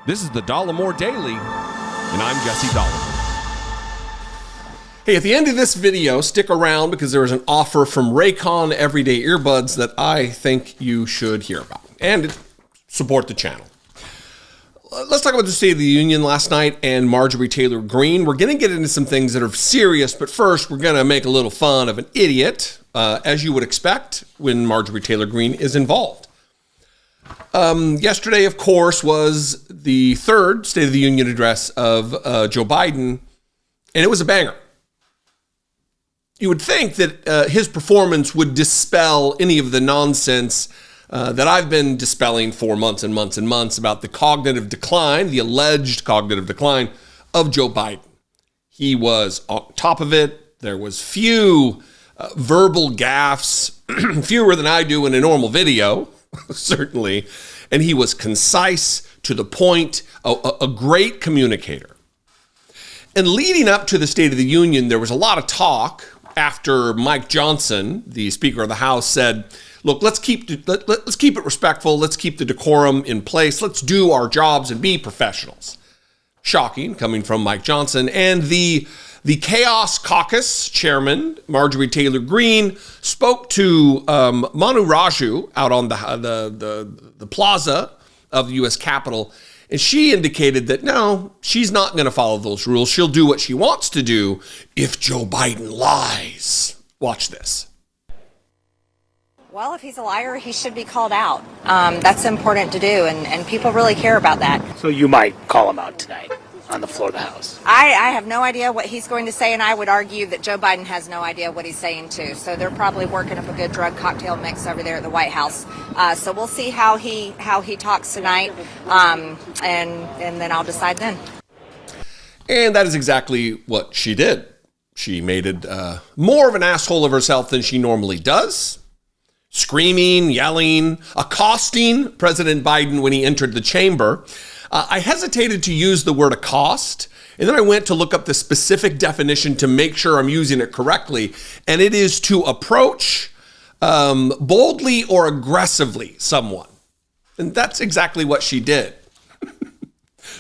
This is the Dollemore Daily, and I'm Jesse Dollemore. Hey, at the end of this video, stick around because there is an offer from Raycon Everyday Earbuds that I think you should hear about and support the channel. Let's talk about the State of the Union last night and Marjorie Taylor Greene. We're going to get into some things that are serious, but first we're going to make a little fun of an idiot, as you would expect when Marjorie Taylor Greene is involved. Yesterday, of course, was the third State of the Union address of Joe Biden, and it was a banger. You would think that his performance would dispel any of the nonsense that I've been dispelling for months and months and months about the cognitive decline, the alleged cognitive decline of Joe Biden. He was on top of it. There was few verbal gaffes, fewer than I do in a normal video, certainly. And he was concise, to the point, a great communicator. And leading up to the State of the Union, there was a lot of talk after Mike Johnson, the Speaker of the House, said, look, let's keep it respectful. Let's keep the decorum in place. Let's do our jobs and be professionals. Shocking, coming from Mike Johnson. And the Chaos Caucus chairman, Marjorie Taylor Greene, spoke to Manu Raju out on the plaza of the U.S. Capitol, and she indicated that no, she's not going to follow those rules. She'll do what she wants to do if Joe Biden lies. Watch this. Well, if he's a liar, he should be called out. That's important to do, and people really care about that. So you might call him out tonight on the floor of the House. I have no idea what he's going to say, and I would argue that Joe Biden has no idea what he's saying, too. So they're probably working up a good drug cocktail mix over there at the White House. So we'll see how he talks tonight, and then I'll decide then. And that is exactly what she did. She made it more of an asshole of herself than she normally does. Screaming, yelling, accosting President Biden when he entered the chamber. I hesitated to use the word accost, and then I went to look up the specific definition to make sure I'm using it correctly, and it is to approach boldly or aggressively someone. And that's exactly what she did.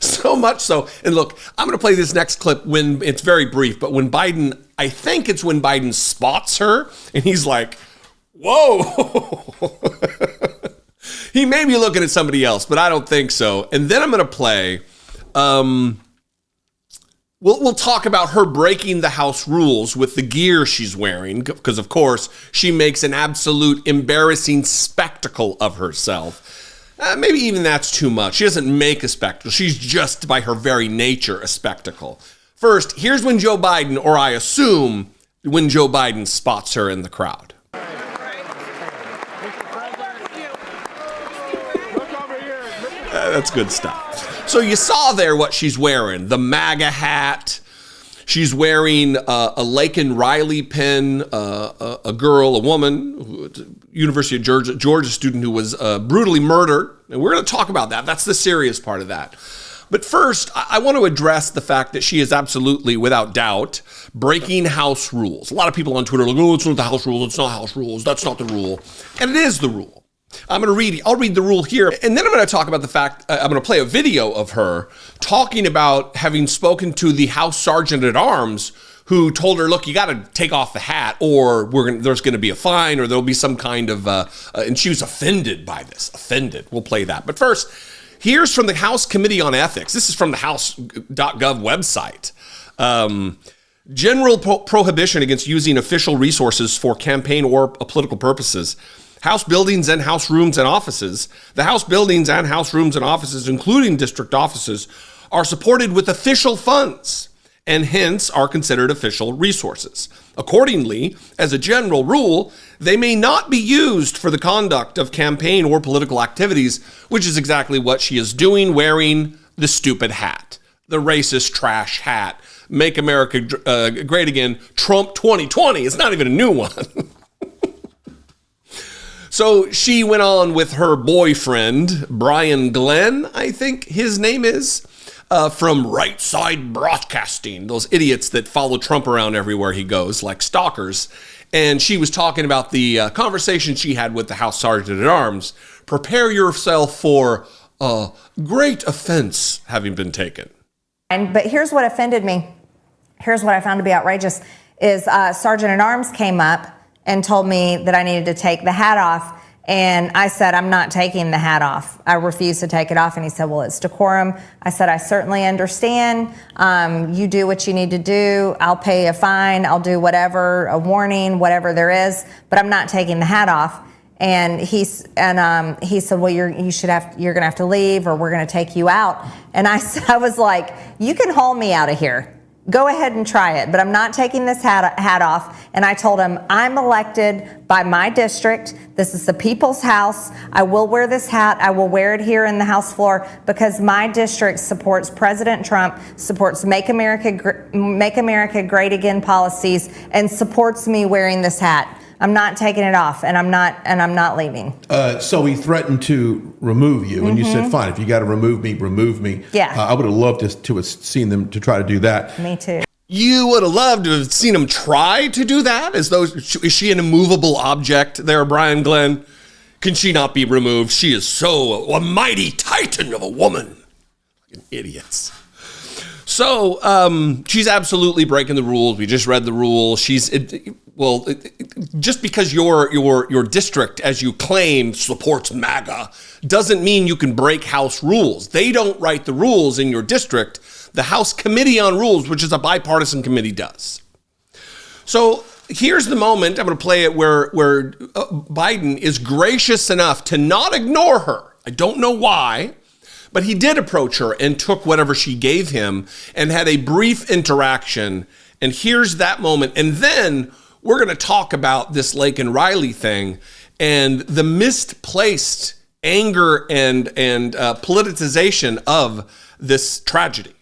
So much so, and look, I'm going to play this next clip when it's very brief, but when Biden, I think it's when Biden spots her, and he's like, whoa. He may be looking at somebody else, but I don't think so. And then I'm going to play, we'll talk about her breaking the House rules with the gear she's wearing, because of course she makes an absolute embarrassing spectacle of herself. Maybe even that's too much. She doesn't make a spectacle. She's just by her very nature a spectacle. First, here's when Joe Biden, or I assume when Joe Biden spots her in the crowd. That's good stuff. So you saw there what she's wearing, the MAGA hat. She's wearing a Laken Riley pin, a girl, a woman, University of Georgia student who was brutally murdered. And we're going to talk about that. That's the serious part of that. But first, I want to address the fact that she is absolutely, without doubt, breaking House rules. A lot of people on Twitter are like, oh, it's not the House rules. It's not House rules. That's not the rule. And it is the rule. I'll read the rule here, and then I'm going to talk about the fact, I'm going to play a video of her talking about having spoken to the House Sergeant at Arms who told her, look, you got to take off the hat or there's going to be a fine or there'll be some kind of, and she was offended by this, We'll play that. But first, here's from the House Committee on Ethics. This is from the House.gov website. General prohibition against using official resources for campaign or political purposes. House buildings and House rooms and offices. The House buildings and House rooms and offices, including district offices, are supported with official funds and hence are considered official resources. Accordingly, as a general rule, they may not be used for the conduct of campaign or political activities, which is exactly what she is doing, wearing the stupid hat, the racist trash hat. Make America great again, Trump 2020. It's not even a new one. So she went on with her boyfriend, Brian Glenn, I think his name is, from Right Side Broadcasting, those idiots that follow Trump around everywhere he goes, like stalkers. And she was talking about the conversation she had with the House Sergeant at Arms. Prepare yourself for great offense having been taken. But here's what offended me. Here's what I found to be outrageous is Sergeant at Arms came up and told me that I needed to take the hat off. And I said, I'm not taking the hat off. I refused to take it off. And he said, well, it's decorum. I said, I certainly understand. You do what you need to do. I'll pay a fine. I'll do whatever, a warning, whatever there is. But I'm not taking the hat off. And he said, well, you're going to have to leave, or we're going to take you out. And I was like, you can haul me out of here. Go ahead and try it, but I'm not taking this hat off. And I told him, I'm elected by my district. This is the people's house. I will wear this hat. I will wear it here in the House floor because my district supports President Trump, supports Make America Great Again policies, and supports me wearing this hat. I'm not taking it off, and I'm not leaving. So he threatened to remove you, and you said, "Fine, if you got to remove me, remove me." Yeah. I would have loved to have seen them to try to do that. Me too. You would have loved to have seen him try to do that. Is she an immovable object there, Brian Glenn? Can she not be removed? She is so a mighty titan of a woman. Fucking idiots. So she's absolutely breaking the rules. We just read the rule. Just because your district, as you claim, supports MAGA, doesn't mean you can break House rules. They don't write the rules in your district. The House Committee on Rules, which is a bipartisan committee, does. So here's the moment. I'm going to play it where Biden is gracious enough to not ignore her. I don't know why, but he did approach her and took whatever she gave him and had a brief interaction. And here's that moment. And then we're going to talk about this Laken Riley thing and the misplaced anger and politicization of this tragedy.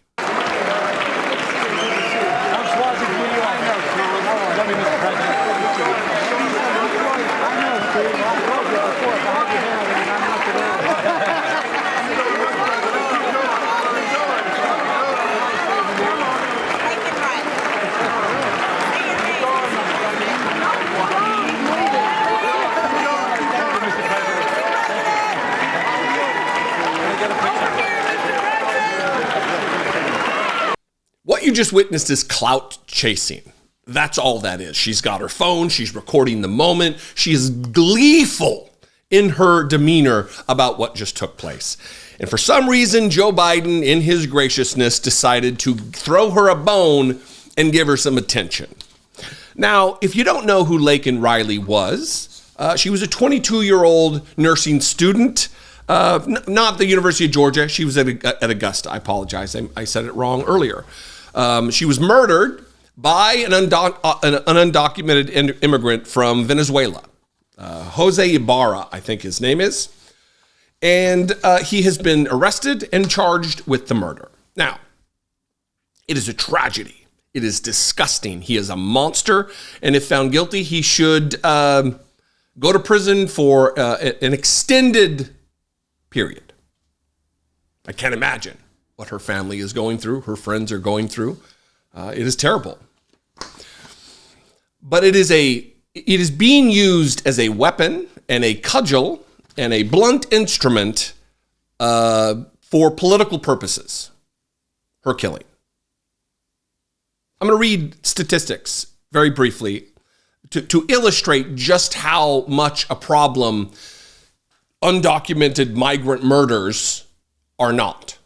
What you just witnessed is clout chasing. That's all that is. She's got her phone. She's recording the moment. She is gleeful in her demeanor about what just took place. And for some reason, Joe Biden, in his graciousness, decided to throw her a bone and give her some attention. Now, if you don't know who Laken Riley was, she was a 22-year-old nursing student. Not the University of Georgia. She was at Augusta. I apologize. I said it wrong earlier. She was murdered by an undocumented immigrant from Venezuela. Jose Ibarra, I think his name is. And he has been arrested and charged with the murder. Now, it is a tragedy. It is disgusting. He is a monster. And if found guilty, he should go to prison for an extended period. I can't imagine what her family is going through, her friends are going through. It is terrible. But it is being used as a weapon and a cudgel and a blunt instrument for political purposes. Her killing. I'm going to read statistics very briefly to illustrate just how much a problem undocumented migrant murders are not.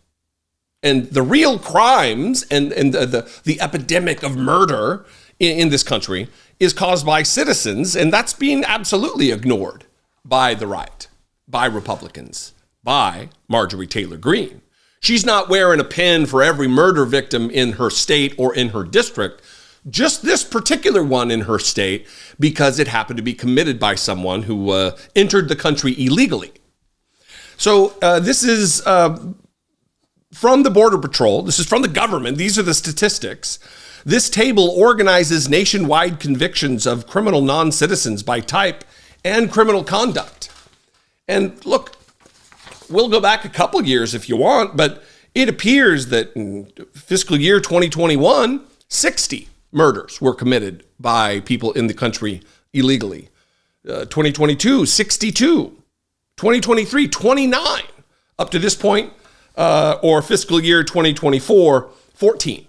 And the real crimes and the epidemic of murder in this country is caused by citizens, and that's being absolutely ignored by the right, by Republicans, by Marjorie Taylor Greene. She's not wearing a pin for every murder victim in her state or in her district, just this particular one in her state, because it happened to be committed by someone who entered the country illegally. So this is from the Border Patrol. This is from the government. These are the statistics. This table organizes nationwide convictions of criminal non-citizens by type and criminal conduct. And look, we'll go back a couple years if you want, but it appears that in fiscal year 2021, 60 murders were committed by people in the country illegally. 2022, 62. 2023, 29. up to this point, or fiscal year 2024, 14.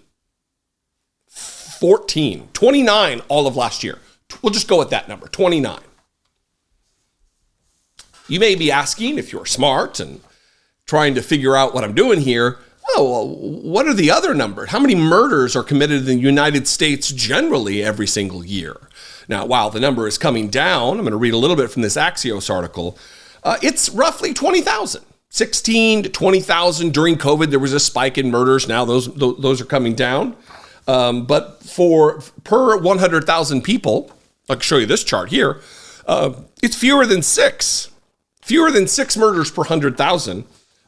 14. 29 all of last year. We'll just go with that number, 29. You may be asking, if you're smart and trying to figure out what I'm doing here, oh, well, what are the other numbers? How many murders are committed in the United States generally every single year? Now, while the number is coming down, I'm going to read a little bit from this Axios article. It's roughly 20,000. 16 to 20,000 during COVID. There was a spike in murders. Now those are coming down. But per 100,000 people, I'll show you this chart here. It's fewer than six murders per 100,000.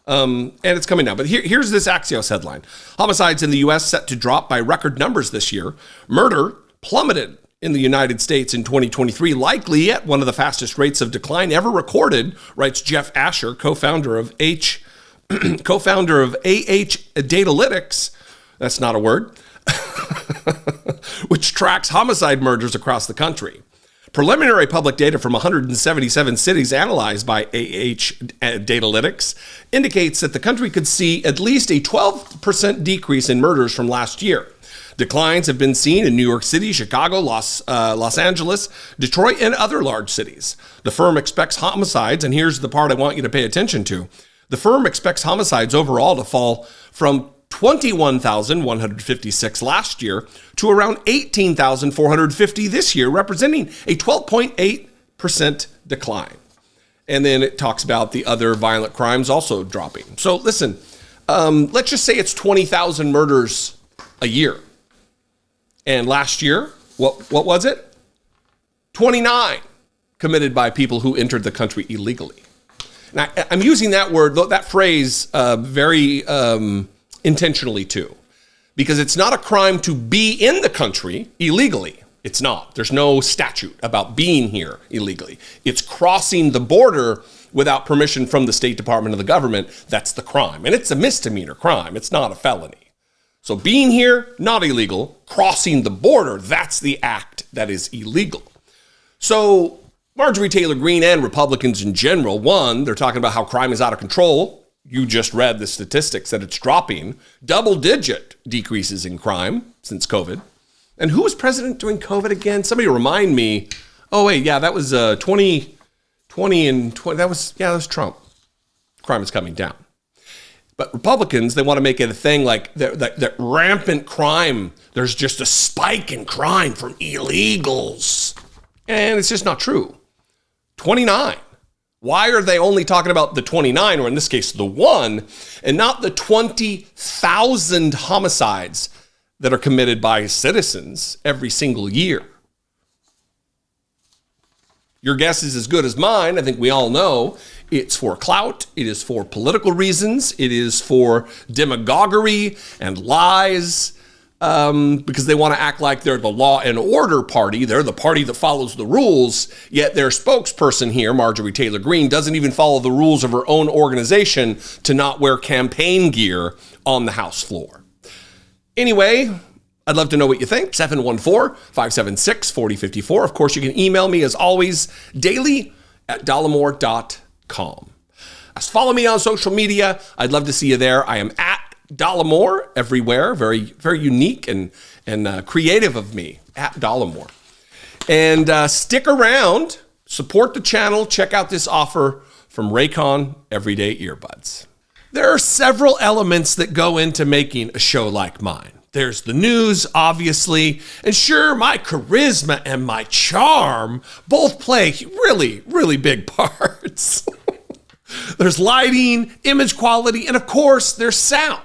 And it's coming down. But here's this Axios headline. Homicides in the U.S. set to drop by record numbers this year. Murder plummeted in the United States in 2023, likely at one of the fastest rates of decline ever recorded, writes Jeff Asher, co-founder of AH Datalytics. That's not a word. Which tracks homicide murders across the country. Preliminary public data from 177 cities analyzed by AH Datalytics indicates that the country could see at least a 12% decrease in murders from last year. Declines have been seen in New York City, Chicago, Los Angeles, Detroit, and other large cities. The firm expects homicides, and here's the part I want you to pay attention to. The firm expects homicides overall to fall from 21,156 last year to around 18,450 this year, representing a 12.8% decline. And then it talks about the other violent crimes also dropping. So listen, let's just say it's 20,000 murders a year. And last year, what was it? 29 committed by people who entered the country illegally. Now, I'm using that phrase very intentionally too, because it's not a crime to be in the country illegally. It's not. There's no statute about being here illegally. It's crossing the border without permission from the State Department of the government. That's the crime. And it's a misdemeanor crime. It's not a felony. So being here, not illegal. Crossing the border, that's the act that is illegal. So Marjorie Taylor Greene and Republicans in general, one, they're talking about how crime is out of control. You just read the statistics that it's dropping. Double-digit decreases in crime since COVID. And who was president during COVID again? Somebody remind me. Oh, wait, yeah, that was 2020 and 20. That was Trump. Crime is coming down. But Republicans, they want to make it a thing like that rampant crime. There's just a spike in crime from illegals. And it's just not true. 29. Why are they only talking about the 29, or in this case, the 1, and not the 20,000 homicides that are committed by citizens every single year? Your guess is as good as mine. I think we all know it's for clout. It is for political reasons. It is for demagoguery and lies, because they want to act like they're the law and order party. They're the party that follows the rules, yet their spokesperson here, Marjorie Taylor Greene, doesn't even follow the rules of her own organization to not wear campaign gear on the House floor. Anyway, I'd love to know what you think. 714-576-4054. Of course, you can email me as always, daily@dollemore.com. Follow me on social media. I'd love to see you there. I am at Dollemore everywhere. Very, very unique and creative of me, at Dollemore. And stick around, support the channel. Check out this offer from Raycon Everyday Earbuds. There are several elements that go into making a show like mine. There's the news, obviously, and sure, my charisma and my charm both play really, really big parts. There's lighting, image quality, and of course, there's sound.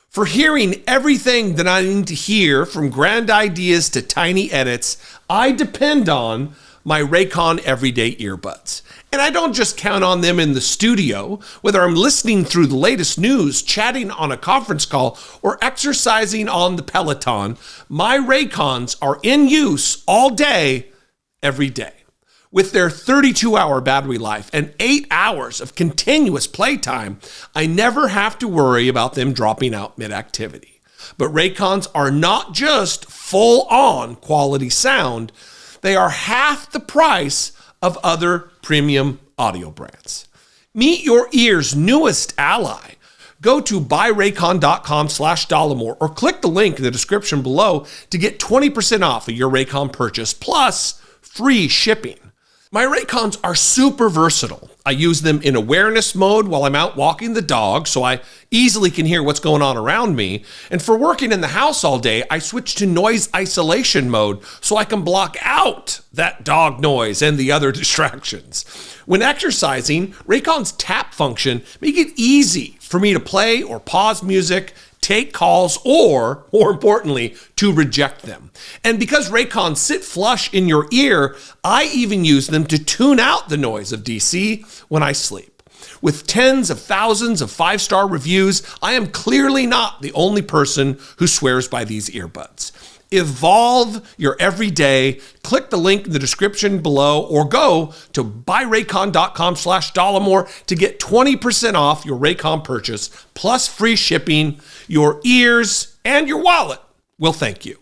For hearing everything that I need to hear, from grand ideas to tiny edits, I depend on my Raycon Everyday Earbuds. And I don't just count on them in the studio, whether I'm listening through the latest news, chatting on a conference call, or exercising on the Peloton. My Raycons are in use all day, every day. With their 32-hour battery life and 8 hours of continuous playtime, I never have to worry about them dropping out mid-activity. But Raycons are not just full-on quality sound. They are half the price of other premium audio brands. Meet your ear's newest ally. Go to buyraycon.com/Dollemore or click the link in the description below to get 20% off of your Raycon purchase plus free shipping. My Raycons are super versatile. I use them in awareness mode while I'm out walking the dog so I easily can hear what's going on around me. And for working in the house all day, I switch to noise isolation mode so I can block out that dog noise and the other distractions. When exercising, Raycon's tap function make it easy for me to play or pause music, take calls, or, more importantly, to reject them. And because Raycons sit flush in your ear, I even use them to tune out the noise of DC when I sleep. With tens of thousands of 5-star reviews, I am clearly not the only person who swears by these earbuds. Evolve your everyday. Click the link in the description below or go to buyraycon.com/Dollemore to get 20% off your Raycon purchase plus free shipping. Your ears and your wallet will thank you.